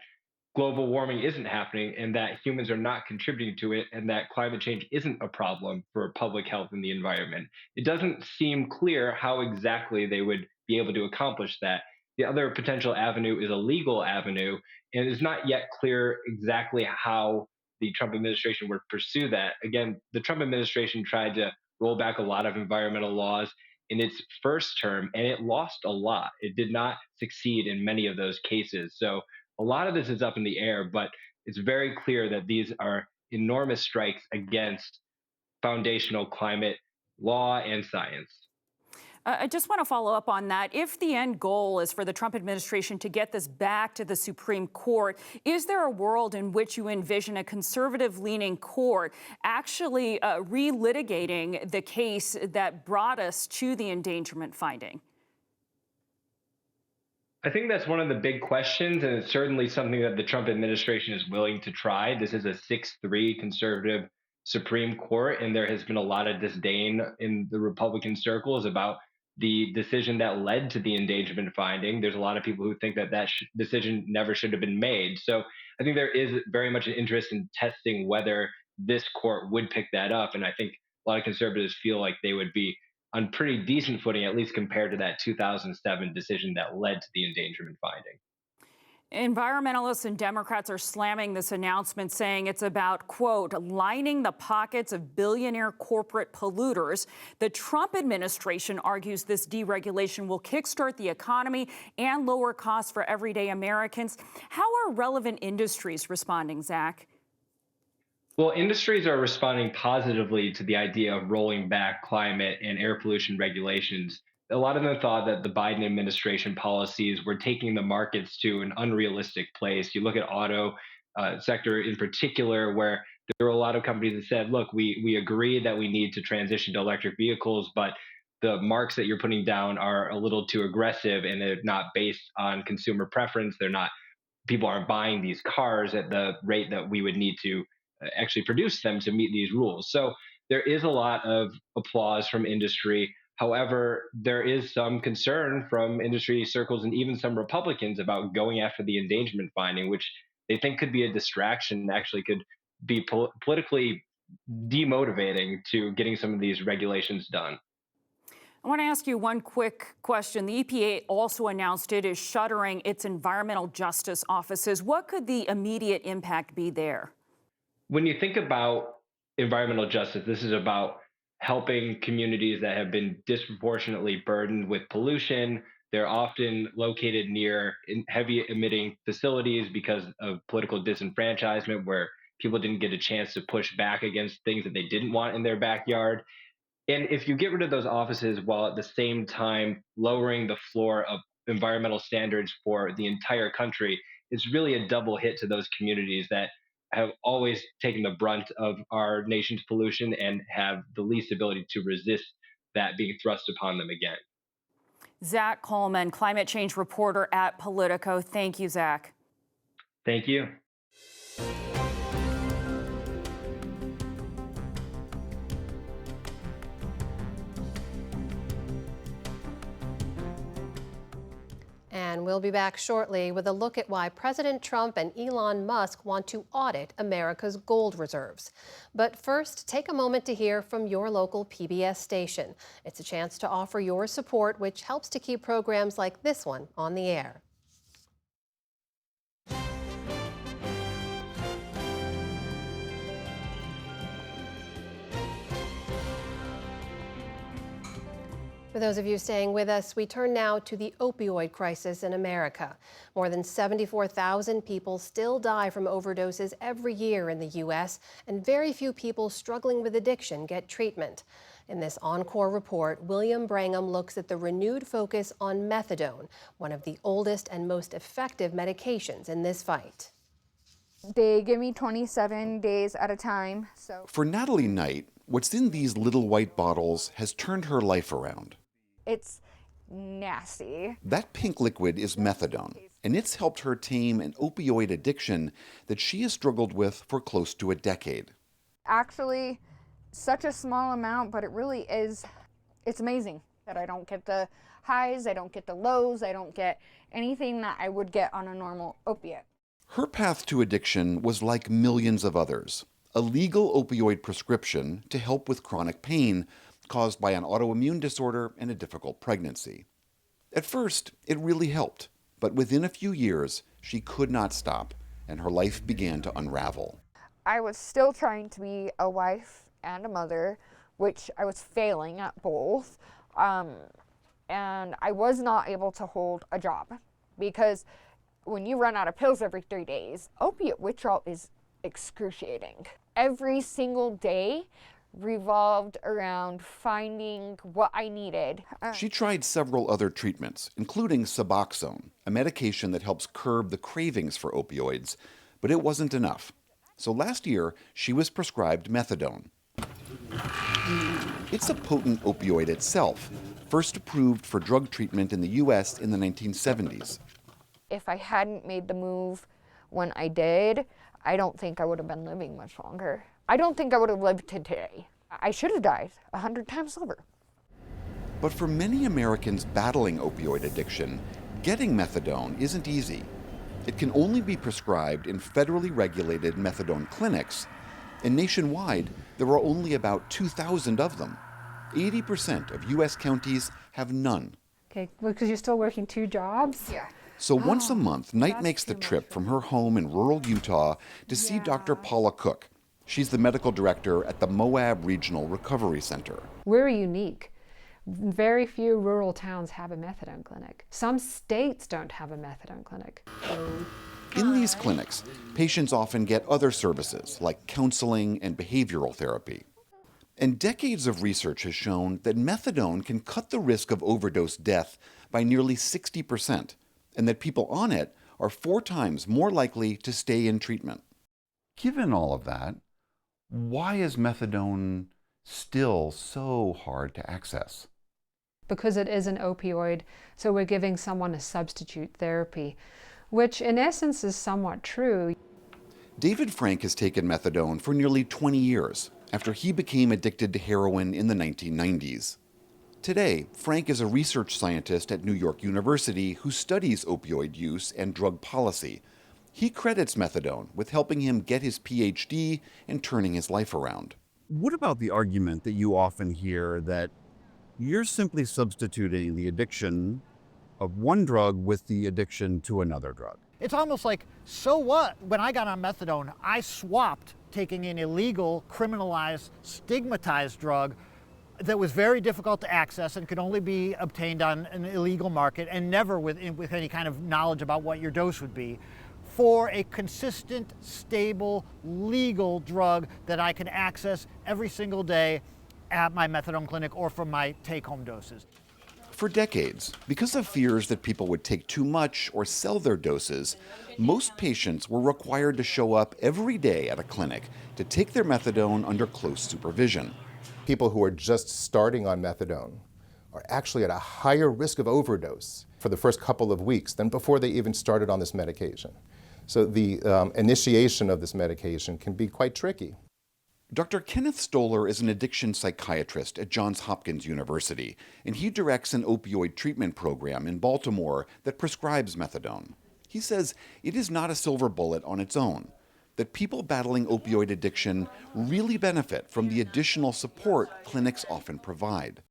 global warming isn't happening and that humans are not contributing to it and that climate change isn't a problem for public health and the environment. It doesn't seem clear how exactly they would be able to accomplish that. The other potential avenue is a legal avenue, and it's not yet clear exactly how the Trump administration would pursue that. Again, the Trump administration tried to roll back a lot of environmental laws in its first term, and it lost a lot. It did not succeed in many of those cases. So a lot of this is up in the air, but it's very clear that these are enormous strikes against foundational climate law and science. I just want to follow up on that. If the end goal is for the Trump administration to get this back to the Supreme Court, is there a world in which you envision a conservative-leaning court actually relitigating the case that brought us to the endangerment finding? I think that's one of the big questions, and it's certainly something that the Trump administration is willing to try. This is a 6-3 conservative Supreme Court, and there has been a lot of disdain in the Republican circles about the decision that led to the endangerment finding. There's a lot of people who think that decision never should have been made. So I think there is very much an interest in testing whether this court would pick that up. And I think a lot of conservatives feel like they would be on pretty decent footing, at least compared to that 2007 decision that led to the endangerment finding. Environmentalists and Democrats are slamming this announcement, saying it's about, quote, lining the pockets of billionaire corporate polluters. The Trump administration argues this deregulation will kickstart the economy and lower costs for everyday Americans. How are relevant industries responding, Zach? Well, industries are responding positively to the idea of rolling back climate and air pollution regulations. A lot of them thought that the Biden administration policies were taking the markets to an unrealistic place. You look at auto sector in particular, where there were a lot of companies that said, look, we agree that we need to transition to electric vehicles, but the marks that you're putting down are a little too aggressive and they're not based on consumer preference. People aren't buying these cars at the rate that we would need to actually produce them to meet these rules. So there is a lot of applause from industry. However, there is some concern from industry circles and even some Republicans about going after the endangerment finding, which they think could be a distraction and actually could be politically demotivating to getting some of these regulations done. I want to ask you one quick question. The EPA also announced it is shuttering its environmental justice offices. What could the immediate impact be there? When you think about environmental justice, this is about helping communities that have been disproportionately burdened with pollution. They're often located near heavy emitting facilities because of political disenfranchisement, where people didn't get a chance to push back against things that they didn't want in their backyard. And if you get rid of those offices while at the same time lowering the floor of environmental standards for the entire country, it's really a double hit to those communities that have always taken the brunt of our nation's pollution and have the least ability to resist that being thrust upon them again. Zach Coleman, climate change reporter at Politico. Thank you, Zach. Thank you. And we'll be back shortly with a look at why President Trump and Elon Musk want to audit America's gold reserves. But first, take a moment to hear from your local PBS station. It's a chance to offer your support, which helps to keep programs like this one on the air. For those of you staying with us, we turn now to the opioid crisis in America. More than 74,000 people still die from overdoses every year in the U.S., and very few people struggling with addiction get treatment. In this Encore report, William Brangham looks at the renewed focus on methadone, one of the oldest and most effective medications in this fight. They give me 27 days at a time. For Natalie Knight, what's in these little white bottles has turned her life around. It's nasty. That pink liquid is methadone, and it's helped her tame an opioid addiction that she has struggled with for close to a decade. Actually, such a small amount, but it really is, it's amazing that I don't get the highs, I don't get the lows, I don't get anything that I would get on a normal opiate. Her path to addiction was like millions of others, a legal opioid prescription to help with chronic pain caused by an autoimmune disorder and a difficult pregnancy. At first, it really helped, but within a few years, she could not stop, and her life began to unravel. I was still trying to be a wife and a mother, which I was failing at both, and I was not able to hold a job, because when you run out of pills every 3 days, opiate withdrawal is excruciating. Every single day revolved around finding what I needed. She tried several other treatments, including Suboxone, a medication that helps curb the cravings for opioids, but it wasn't enough. So last year, she was prescribed methadone. It's a potent opioid itself, first approved for drug treatment in the U.S. in the 1970s. If I hadn't made the move when I did, I don't think I would have been living much longer. I don't think I would have lived to today. I should have died 100 times over. But for many Americans battling opioid addiction, getting methadone isn't easy. It can only be prescribed in federally regulated methadone clinics, and nationwide, there are only about 2,000 of them. 80% of U.S. counties have none. Okay, well, because you're still working 2 jobs? Yeah. So once a month, Knight makes the trip from her home in rural Utah to see Dr. Paula Cook. She's the medical director at the Moab Regional Recovery Center. We're unique. Very few rural towns have a methadone clinic. Some states don't have a methadone clinic. In these clinics, patients often get other services like counseling and behavioral therapy. And decades of research has shown that methadone can cut the risk of overdose death by nearly 60%, and that people on it are 4 times more likely to stay in treatment. Given all of that, why is methadone still so hard to access? Because it is an opioid, so we're giving someone a substitute therapy, which in essence is somewhat true. David Frank has taken methadone for nearly 20 years after he became addicted to heroin in the 1990s. Today, Frank is a research scientist at New York University who studies opioid use and drug policy. He credits methadone with helping him get his PhD and turning his life around. What about the argument that you often hear that you're simply substituting the addiction of one drug with the addiction to another drug? It's almost like, so what? When I got on methadone, I swapped taking an illegal, criminalized, stigmatized drug that was very difficult to access and could only be obtained on an illegal market and never with any kind of knowledge about what your dose would be, for a consistent, stable, legal drug that I can access every single day at my methadone clinic or from my take-home doses. For decades, because of fears that people would take too much or sell their doses, most patients were required to show up every day at a clinic to take their methadone under close supervision. People who are just starting on methadone are actually at a higher risk of overdose for the first couple of weeks than before they even started on this medication. So the initiation of this medication can be quite tricky. Dr. Kenneth Stoller is an addiction psychiatrist at Johns Hopkins University, and he directs an opioid treatment program in Baltimore that prescribes methadone. He says it is not a silver bullet on its own, that people battling opioid addiction really benefit from the additional support clinics often provide.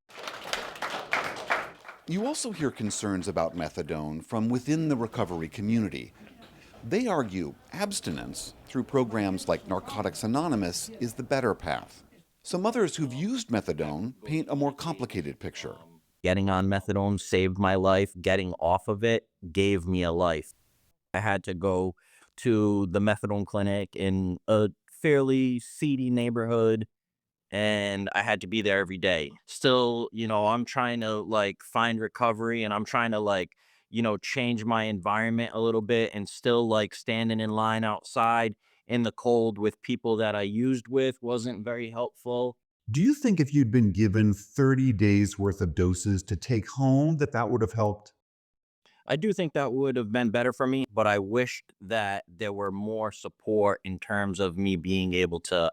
You also hear concerns about methadone from within the recovery community. They argue abstinence through programs like Narcotics Anonymous is the better path. Some others who've used methadone paint a more complicated picture. Getting on methadone saved my life. Getting off of it gave me a life. I had to go to the methadone clinic in a fairly seedy neighborhood, and I had to be there every day. Still, I'm trying to find recovery, and I'm trying to change my environment a little bit, and still standing in line outside in the cold with people that I used with wasn't very helpful. Do you think if you'd been given 30 days worth of doses to take home, that would have helped? I do think that would have been better for me, but I wished that there were more support in terms of me being able to,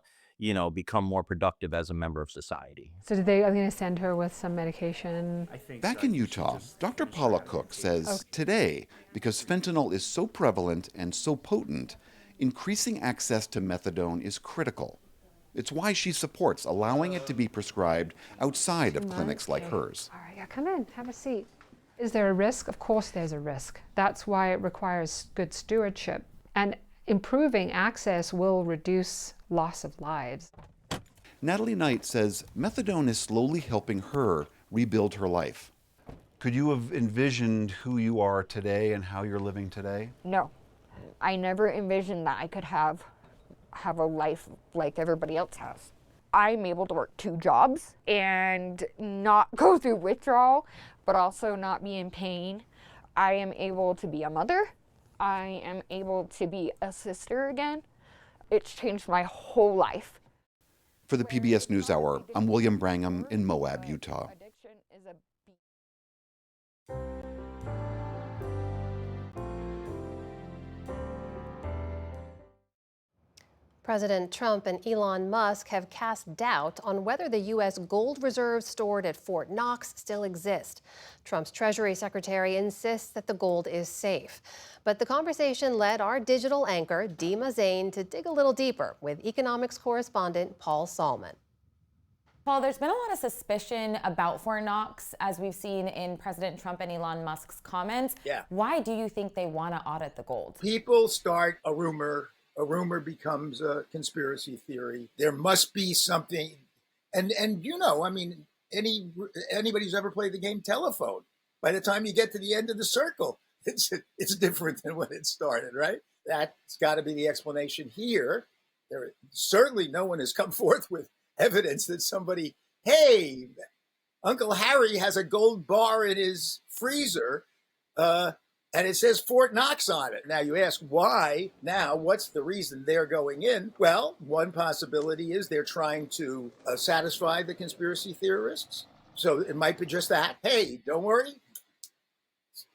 become more productive as a member of society. So are they going to send her with some medication? Back in Utah, Dr. Paula Cook says today, because fentanyl is so prevalent and so potent, increasing access to methadone is critical. It's why she supports allowing it to be prescribed outside of clinics like hers. All right, yeah, come in, have a seat. Is there a risk? Of course there's a risk. That's why it requires good stewardship. And improving access will reduce loss of lives. Natalie Knight says methadone is slowly helping her rebuild her life. Could you have envisioned who you are today and how you're living today? No. I never envisioned that I could have a life like everybody else has. I'm able to work 2 jobs and not go through withdrawal, but also not be in pain. I am able to be a mother. I am able to be a sister again. It's changed my whole life. For the PBS NewsHour, I'm William Brangham in Moab, Utah. President Trump and Elon Musk have cast doubt on whether the U.S. gold reserves stored at Fort Knox still exist. Trump's Treasury Secretary insists that the gold is safe. But the conversation led our digital anchor, Dima Zain, to dig a little deeper with economics correspondent Paul Salman. Paul, there's been a lot of suspicion about Fort Knox, as we've seen in President Trump and Elon Musk's comments. Yeah. Why do you think they want to audit the gold? People start a rumor becomes a conspiracy theory. There must be something, and you know, I mean, anybody who's ever played the game telephone, by the time you get to the end of the circle, it's different than when it started, right? That's got to be the explanation here. There certainly no one has come forth with evidence that somebody, hey, Uncle Harry has a gold bar in his freezer, and it says Fort Knox on it. Now you ask why now, what's the reason they're going in? Well, one possibility is they're trying to satisfy the conspiracy theorists. So it might be just that. Hey, don't worry.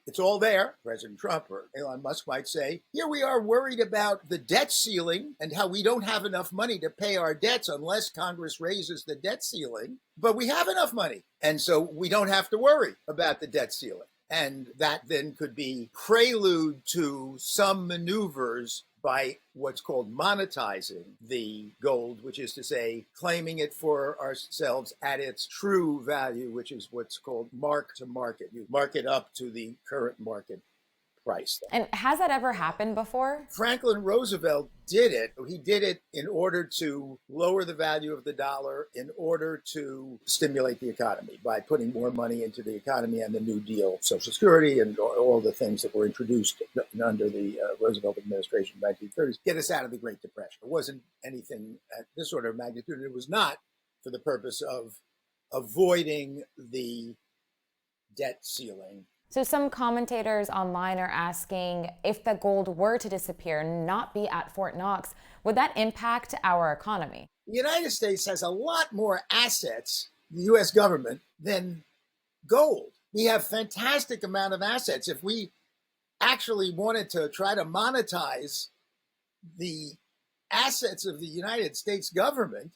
It's all there. President Trump or Elon Musk might say, here we are worried about the debt ceiling and how we don't have enough money to pay our debts unless Congress raises the debt ceiling. But we have enough money. And so we don't have to worry about the debt ceiling. And that then could be prelude to some maneuvers by what's called monetizing the gold, which is to say, claiming it for ourselves at its true value, which is what's called mark to market. You mark it up to the current market price. And has that ever happened before? Franklin Roosevelt did it. He did it in order to lower the value of the dollar, in order to stimulate the economy by putting more money into the economy and the New Deal, Social Security, and all the things that were introduced under the Roosevelt administration in the 1930s, get us out of the Great Depression. It wasn't anything at this sort of magnitude. It was not for the purpose of avoiding the debt ceiling. So some commentators online are asking, if the gold were to disappear, not be at Fort Knox, would that impact our economy? The United States has a lot more assets, the U.S. government, than gold. We have fantastic amount of assets. If we actually wanted to try to monetize the assets of the United States government,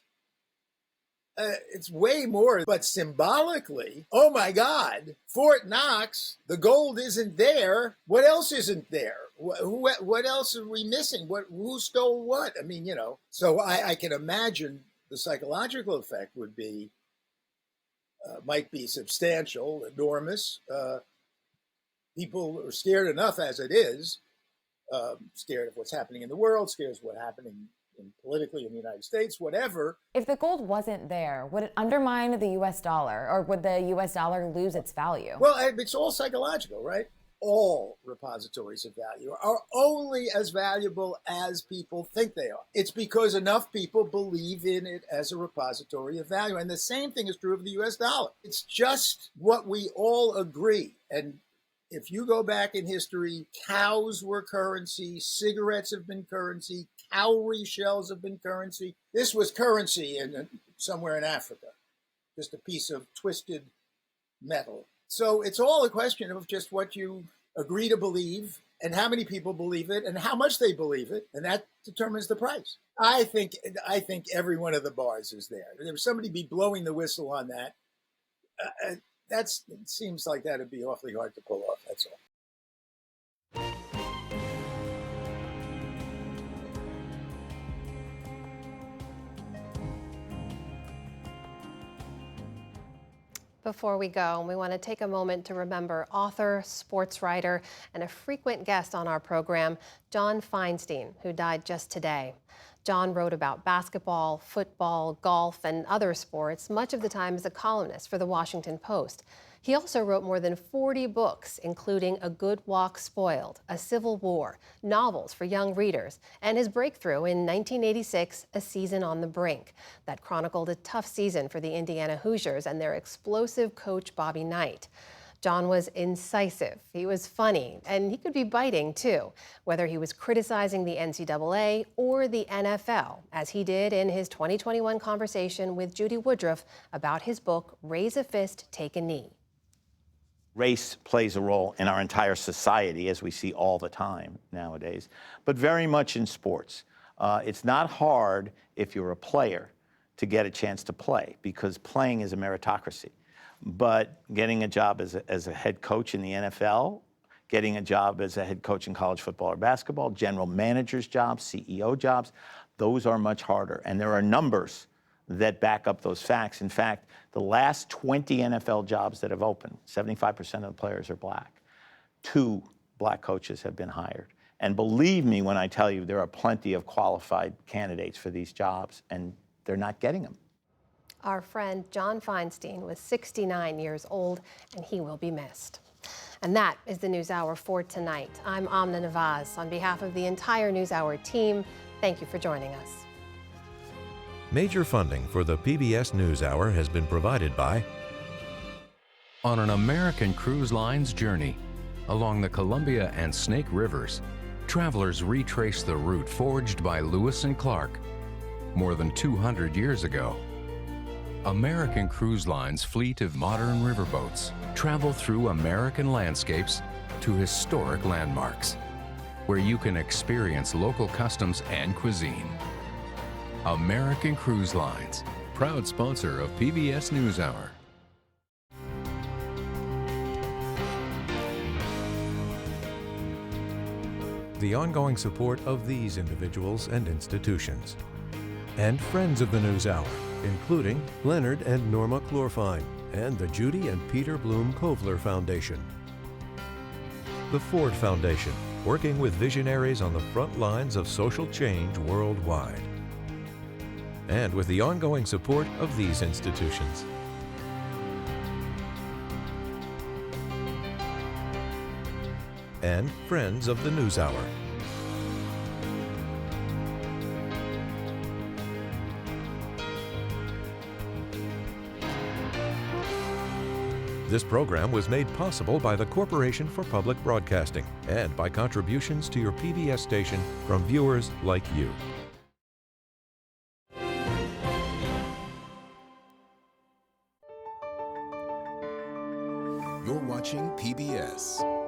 it's way more, but symbolically, oh my God, Fort Knox, the gold isn't there. What else isn't there? What else are we missing? Who stole what? I mean, you know, so I can imagine the psychological effect would be, might be substantial, enormous. People are scared enough as it is, scared of what's happening in the world, scared of what's happening politically in the United States, whatever. If the gold wasn't there, would it undermine the U.S. dollar, or would the U.S. dollar lose its value? Well, it's all psychological, right? All repositories of value are only as valuable as people think they are. It's because enough people believe in it as a repository of value. And the same thing is true of the U.S. dollar. It's just what we all agree. And if you go back in history, cows were currency, cigarettes have been currency, cowrie shells have been currency. This was currency somewhere in Africa, just a piece of twisted metal. So it's all a question of just what you agree to believe and how many people believe it and how much they believe it, and that determines the price. I think every one of the bars is there. If somebody be blowing the whistle on that, it seems like that'd be awfully hard to pull off, that's all. Before we go, we want to take a moment to remember author, sports writer, and a frequent guest on our program, John Feinstein, who died just today. John wrote about basketball, football, golf, and other sports, much of the time as a columnist for the Washington Post. He also wrote more than 40 books, including A Good Walk Spoiled, A Civil War, novels for young readers, and his breakthrough in 1986, A Season on the Brink, that chronicled a tough season for the Indiana Hoosiers and their explosive coach Bobby Knight. John was incisive, he was funny, and he could be biting too, whether he was criticizing the NCAA or the NFL, as he did in his 2021 conversation with Judy Woodruff about his book, Raise a Fist, Take a Knee. Race plays a role in our entire society, as we see all the time nowadays, but very much in sports. It's not hard if you're a player to get a chance to play, because playing is a meritocracy. But getting a job as a head coach in the NFL, getting a job as a head coach in college football or basketball, general manager's jobs, CEO jobs, those are much harder. And there are numbers that back up those facts. In fact, the last 20 NFL jobs that have opened, 75% of the players are black. 2 black coaches have been hired. And believe me when I tell you, there are plenty of qualified candidates for these jobs, and they're not getting them. Our friend John Feinstein was 69 years old, and he will be missed. And that is the NewsHour for tonight. I'm Amna Nawaz. On behalf of the entire NewsHour team, thank you for joining us. Major funding for the PBS NewsHour has been provided by On an American Cruise Line's journey along the Columbia and Snake Rivers, travelers retrace the route forged by Lewis and Clark more than 200 years ago. American Cruise Line's fleet of modern riverboats travel through American landscapes to historic landmarks, where you can experience local customs and cuisine. American Cruise Lines, proud sponsor of PBS NewsHour. the ongoing support of these individuals and institutions, and friends of the NewsHour, including Leonard and Norma Chlorfine and the Judy and Peter Bloom Kovler Foundation. The Ford Foundation, working with visionaries on the front lines of social change worldwide. And with the ongoing support of these institutions. And friends of the NewsHour. This program was made possible by the Corporation for Public Broadcasting and by contributions to your PBS station from viewers like you. You're watching PBS.